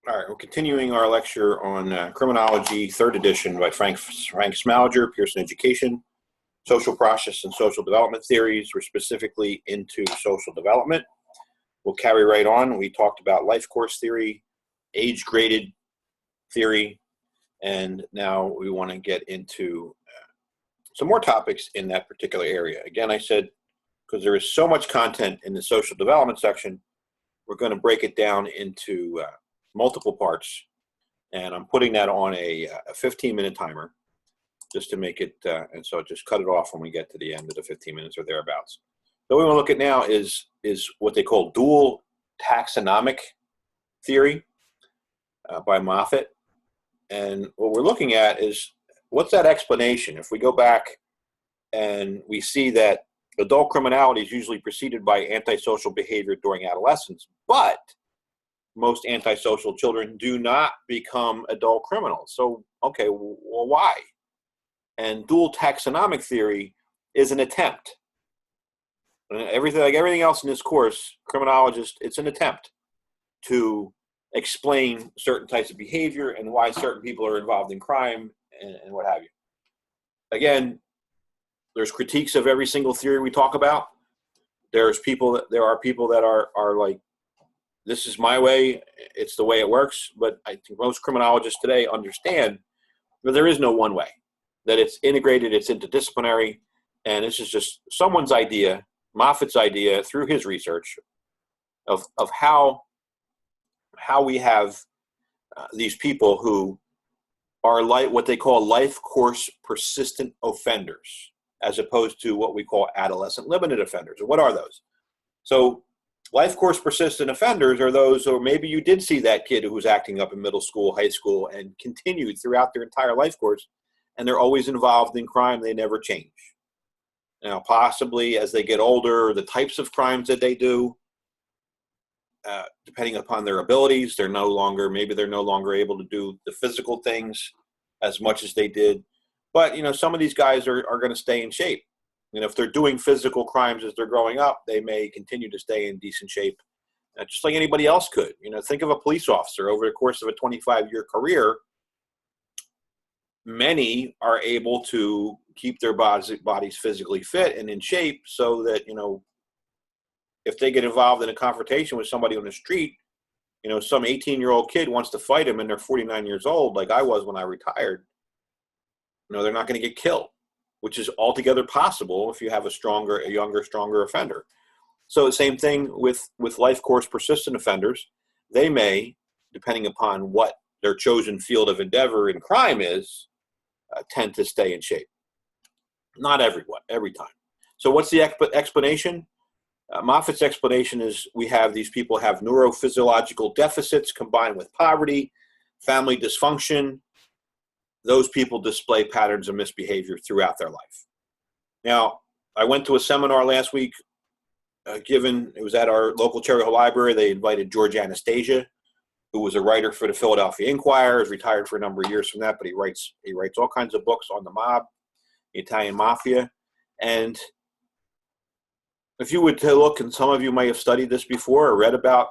All right, we're continuing our lecture on Criminology, third edition by Frank Smalger, Pearson Education, Social Process and Social Development Theories. We're specifically into social development. We'll carry right on. We talked about LifeCourse theory, age-graded theory, and now we want to get into some more topics in that particular area. Again, I said, because there is so much content in the social development section, we're going to break it down into multiple parts, and I'm putting that on a 15-minute timer just to make it, and so just cut it off when we get to the end of the 15 minutes or thereabouts. So what we want to look at now is what they call dual taxonomic theory by Moffat. And what we're looking at is, what's that explanation? If we go back and we see that adult criminality is usually preceded by antisocial behavior during adolescence, but most antisocial children do not become adult criminals. So, okay, well, why? And dual taxonomic theory is an attempt. Everything, like everything else in this course, criminologist, it's an attempt to explain certain types of behavior and why certain people are involved in crime and what have you. Again, there's critiques of every single theory we talk about. There are people that are like, this is my way, it's the way it works. But I think most criminologists today understand that there is no one way, that it's integrated, it's interdisciplinary, and this is just someone's idea, Moffat's idea through his research of how we have these people who are like what they call life course persistent offenders, as opposed to what we call adolescent limited offenders. And what are those? So life course persistent offenders are those, or maybe you did see that kid who was acting up in middle school, high school, and continued throughout their entire life course, and they're always involved in crime, they never change. Now, possibly as they get older, the types of crimes that they do, depending upon their abilities, they're no longer able to do the physical things as much as they did. But, some of these guys are going to stay in shape. If they're doing physical crimes as they're growing up, they may continue to stay in decent shape, just like anybody else could. Think of a police officer over the course of a 25-year career. Many are able to keep their bodies physically fit and in shape so that, if they get involved in a confrontation with somebody on the street, some 18-year-old kid wants to fight him and they're 49 years old, like I was when I retired, they're not going to get killed, which is altogether possible if you have a younger, stronger offender. So the same thing with life course persistent offenders. They may, depending upon what their chosen field of endeavor in crime is, tend to stay in shape. Not everyone, every time. So what's the explanation? Moffat's explanation is these people have neurophysiological deficits combined with poverty, family dysfunction. Those people display patterns of misbehavior throughout their life. Now, I went to a seminar last week, it was at our local Cherry Hill Library. They invited George Anastasia, who was a writer for the Philadelphia Inquirer, is retired for a number of years from that, but he writes all kinds of books on the mob, the Italian mafia. And if you would look, and some of you might have studied this before or read about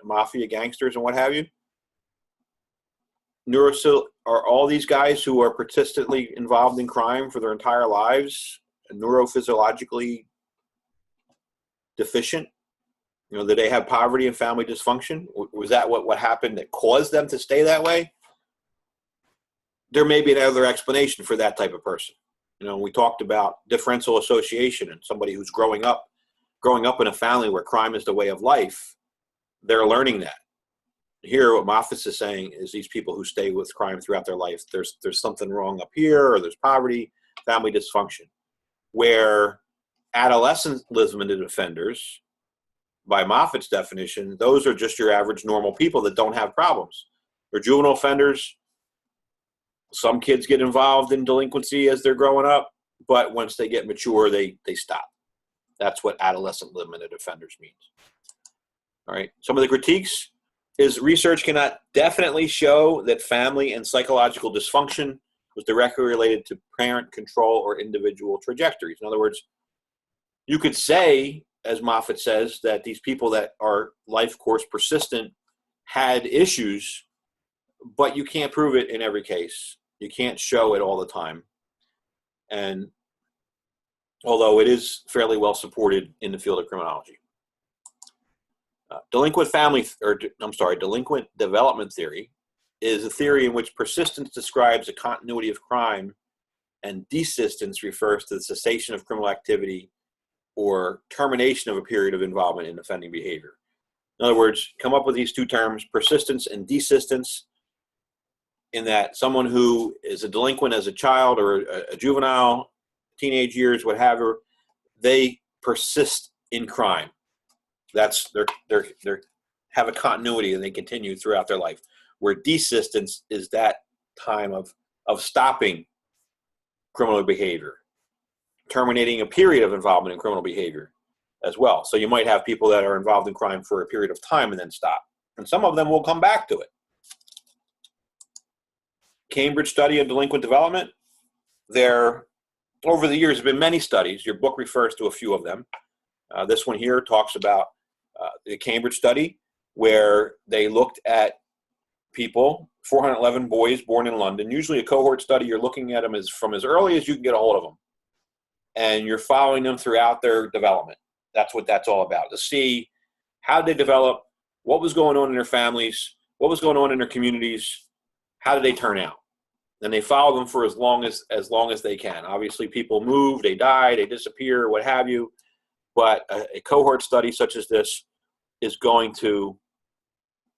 mafia gangsters and what have you, are all these guys who are persistently involved in crime for their entire lives neurophysiologically deficient? Do they have poverty and family dysfunction? Was that what happened that caused them to stay that way? There may be another explanation for that type of person. We talked about differential association and somebody who's growing up in a family where crime is the way of life. They're learning that. Here, what Moffat is saying is these people who stay with crime throughout their life, there's something wrong up here, or there's poverty, family dysfunction. Where adolescent limited offenders, by Moffat's definition, those are just your average normal people that don't have problems. They're juvenile offenders. Some kids get involved in delinquency as they're growing up, but once they get mature, they stop. That's what adolescent limited offenders means. All right. Some of the critiques is research cannot definitely show that family and psychological dysfunction was directly related to parent control or individual trajectories. In other words, you could say, as Moffat says, that these people that are life course persistent had issues but you can't prove it in every case. You can't show it all the time. And although it is fairly well supported in the field of criminology. Delinquent development theory is a theory in which persistence describes a continuity of crime and desistence refers to the cessation of criminal activity or termination of a period of involvement in offending behavior. In other words, come up with these two terms, persistence and desistence, in that someone who is a delinquent as a child or a juvenile, teenage years, what have you, they persist in crime. That's they have a continuity and they continue throughout their life. Where desistance is that time of stopping criminal behavior, terminating a period of involvement in criminal behavior as well. So you might have people that are involved in crime for a period of time and then stop. And some of them will come back to it. Cambridge study of delinquent development. There, over the years, have been many studies. Your book refers to a few of them. This one here talks about the Cambridge study, where they looked at people, 411 boys born in London. Usually a cohort study, you're looking at them from as early as you can get a hold of them. And you're following them throughout their development. That's what that's all about, to see how they develop, what was going on in their families, what was going on in their communities, how did they turn out? And they follow them for as long as they can. Obviously, people move, they die, they disappear, what have you. But a cohort study such as this is going to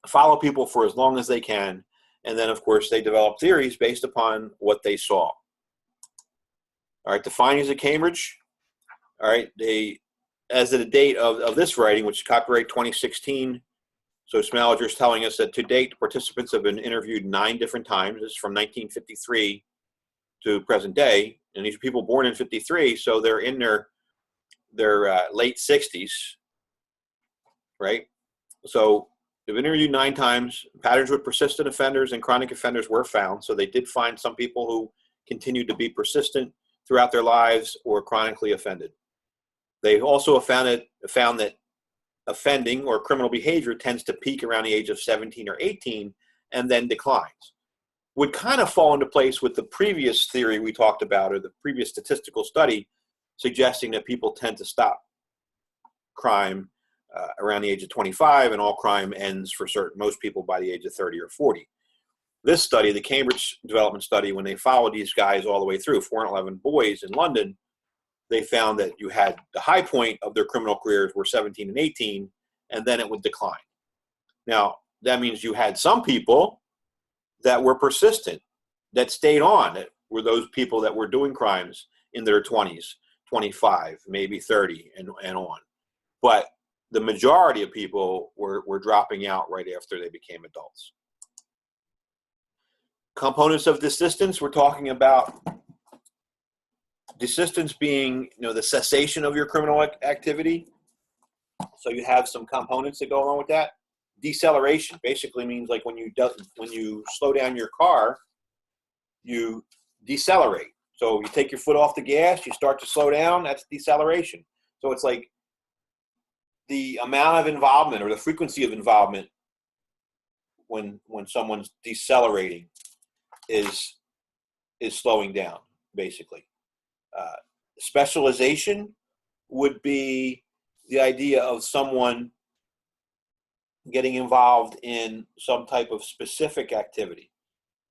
follow people for as long as they can. And then, of course, they develop theories based upon what they saw. All right, the findings at Cambridge. All right, as of the date of this writing, which is copyright 2016, so Smallinger is telling us that to date, participants have been interviewed 9 different times. This is from 1953 to present day. And these are people born in 53, so they're in their late 60s, right? So they've been interviewed 9 times. Patterns with persistent offenders and chronic offenders were found. So they did find some people who continued to be persistent throughout their lives or chronically offended. They also found that offending or criminal behavior tends to peak around the age of 17 or 18 and then declines. Would kind of fall into place with the previous theory we talked about, or the previous statistical study suggesting that people tend to stop crime around the age of 25, and all crime ends for most people by the age of 30 or 40. This study, the Cambridge development study, when they followed these guys all the way through, 411 boys in London, they found that you had the high point of their criminal careers were 17 and 18, and then it would decline. Now, that means you had some people that were persistent, that stayed on, that were those people that were doing crimes in their 20s, 25, maybe 30, and on. But the majority of people were dropping out right after they became adults. Components of desistance, we're talking about desistance being, the cessation of your criminal activity. So you have some components that go along with that. Deceleration basically means like when you slow down your car, you decelerate. So you take your foot off the gas, you start to slow down, that's deceleration. So it's like the amount of involvement or the frequency of involvement when someone's decelerating is slowing down, basically. Specialization would be the idea of someone getting involved in some type of specific activity,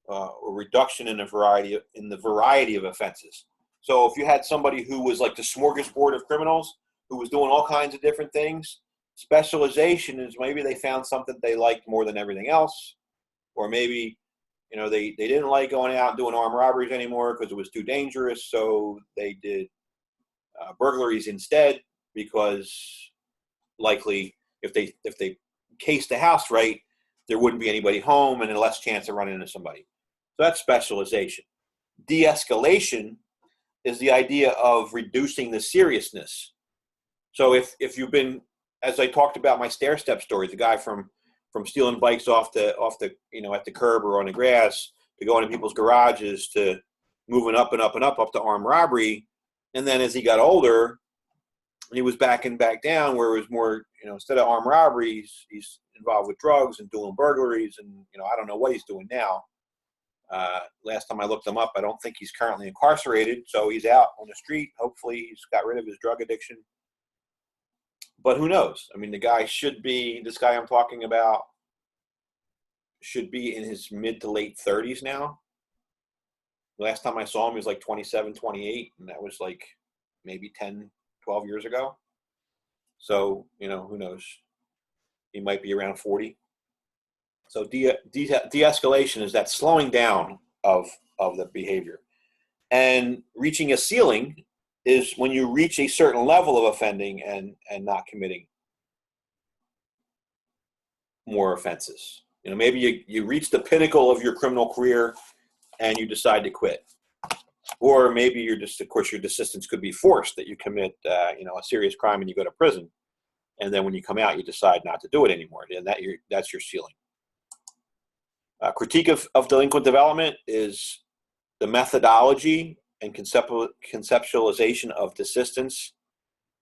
or reduction in the variety of offenses. So if you had somebody who was like the smorgasbord of criminals, who was doing all kinds of different things, specialization is maybe they found something they liked more than everything else, or maybe they didn't like going out and doing armed robberies anymore because it was too dangerous, so they did burglaries instead, because likely if they cased the house right, there wouldn't be anybody home and a less chance of running into somebody. So that's specialization. De-escalation is the idea of reducing the seriousness. So if you've been, as I talked about my stair-step story, the guy from stealing bikes off the at the curb or on the grass, to going into people's garages, to moving up and up and up to armed robbery. And then as he got older, he was backing back down, where it was more, instead of armed robbery, he's involved with drugs and doing burglaries, and I don't know what he's doing now. Last time I looked him up, I don't think he's currently incarcerated, so he's out on the street. Hopefully he's got rid of his drug addiction. But who knows? I mean, this guy I'm talking about should be in his mid to late 30s now. Last time I saw him, he was like 27, 28, and that was like maybe 10, 12 years ago. So, who knows? He might be around 40. So de-escalation is that slowing down of the behavior. And reaching a ceiling is when you reach a certain level of offending and not committing more offenses. Maybe you reach the pinnacle of your criminal career and you decide to quit. Or maybe your desistance could be forced, that you commit a serious crime and you go to prison. And then when you come out, you decide not to do it anymore. And that's your ceiling. Critique of delinquent development is the methodology and conceptualization of desistance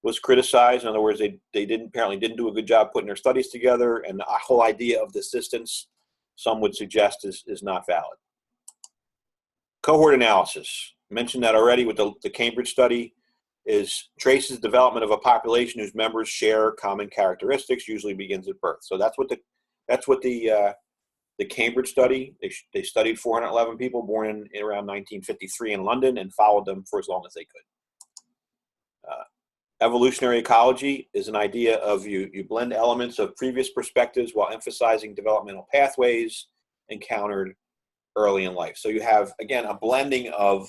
was criticized. In other words, they apparently didn't do a good job putting their studies together, and the whole idea of desistance, some would suggest, is not valid. Cohort analysis, mentioned that already with the Cambridge study, traces development of a population whose members share common characteristics, usually begins at birth. So that's what the Cambridge study, they studied 411 people born in around 1953 in London and followed them for as long as they could. Evolutionary ecology is an idea of you blend elements of previous perspectives while emphasizing developmental pathways encountered early in life. So you have, again, a blending of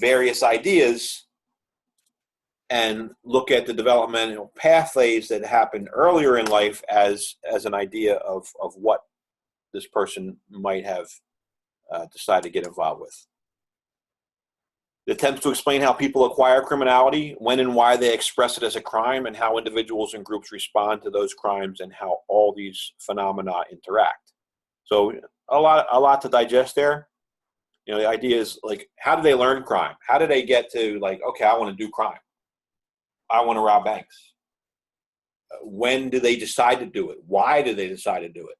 various ideas and look at the developmental pathways that happened earlier in life as an idea of what this person might have decided to get involved with. It attempts to explain how people acquire criminality, when and why they express it as a crime, and how individuals and groups respond to those crimes, and how all these phenomena interact. So a lot to digest there. The idea is, like, how do they learn crime? How do they get to, like, okay, I want to do crime. I want to rob banks. When do they decide to do it? Why do they decide to do it?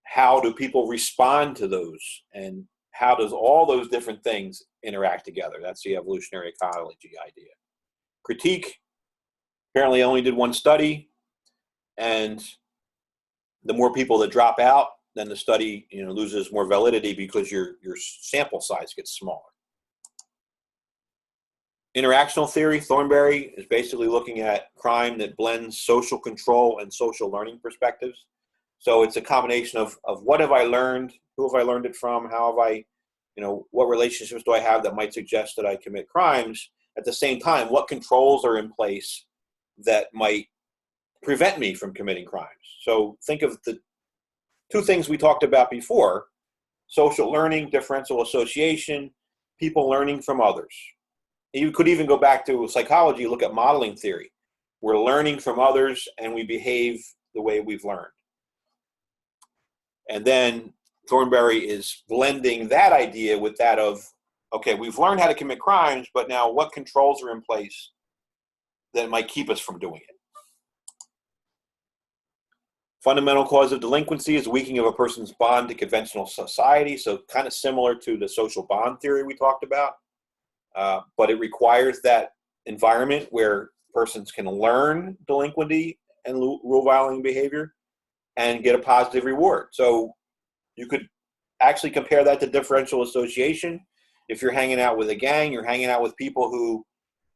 How do people respond to those? And how does all those different things interact together? That's the evolutionary ecology idea. Critique, apparently only did one study, and the more people that drop out, then the study loses more validity because your sample size gets smaller. Interactional theory, Thornberry, is basically looking at crime that blends social control and social learning perspectives. So it's a combination of what have I learned, who have I learned it from, how have I, what relationships do I have that might suggest that I commit crimes? At the same time, what controls are in place that might prevent me from committing crimes? So think of the two things we talked about before: social learning, differential association, people learning from others. You could even go back to psychology, look at modeling theory. We're learning from others and we behave the way we've learned. And then Thornberry is blending that idea with that of, okay, we've learned how to commit crimes, but now what controls are in place that might keep us from doing it? Fundamental cause of delinquency is weakening of a person's bond to conventional society. So kind of similar to the social bond theory we talked about. But it requires that environment where persons can learn delinquency and rule-violating behavior and get a positive reward. So you could actually compare that to differential association. If you're hanging out with a gang, you're hanging out with people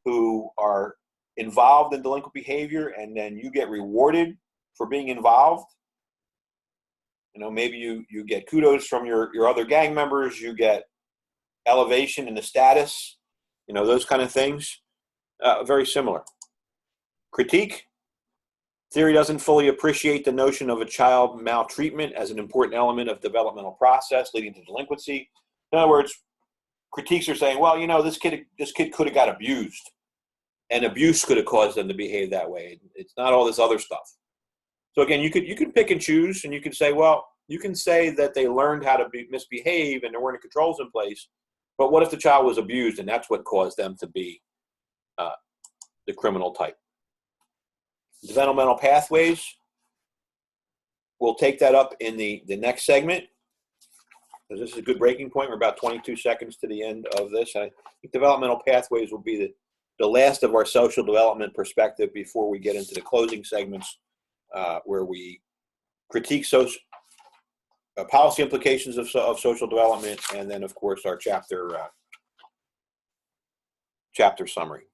who are involved in delinquent behavior, and then you get rewarded for being involved. Maybe you get kudos from your other gang members, you get elevation in the status, those kind of things. Very similar. Critique. Theory doesn't fully appreciate the notion of a child maltreatment as an important element of developmental process leading to delinquency. In other words, critiques are saying, well, this kid could have got abused, and abuse could have caused them to behave that way. It's not all this other stuff. So again, you could pick and choose, and you could say, well, you can say that they learned how to misbehave and there weren't controls in place, but what if the child was abused and that's what caused them to be the criminal type? Developmental pathways. we'll take that up in the next segment, because this is a good breaking point. We're about 22 seconds to the end of this. I think developmental pathways will be the last of our social development perspective before we get into the closing segments, where we critique policy implications of social development, and then, of course, our chapter summary.